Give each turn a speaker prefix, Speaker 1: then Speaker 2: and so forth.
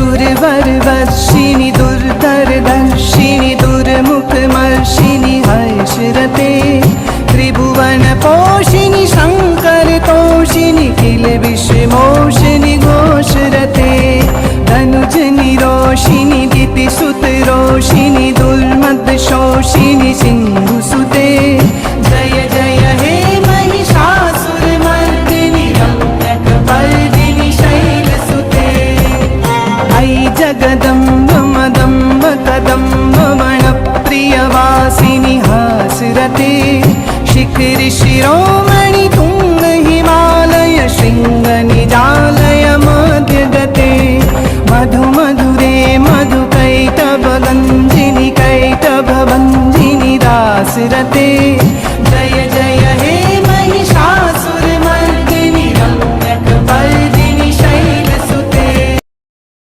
Speaker 1: दुर्वरवर्षिणि दुर्धरदर्शिनि दुर्मुखमर्षिणि हर्षरते त्रिभुवनपोषिणि शङ्करतोषिणि किल विश्वमोषिणि घोषरते तनुजनि रोषिणि दितिसुतरोषिणि दुर्मदशोषिणि सिन्धुसुते जय जय हे महिषासुरमर्दिनि रम्यकपर्दिनि शैलसुते अयि जगदम्ब मदम्ब कदम्ब वनप्रियवासिनि हासरते शिखरि शिरोमणि तुङ्ग हिमालय शृङ्गनिजालय मध्यगते मधु मधुरे मधुकैटभगञ्जिनि कैटभभञ्जिनि दासरते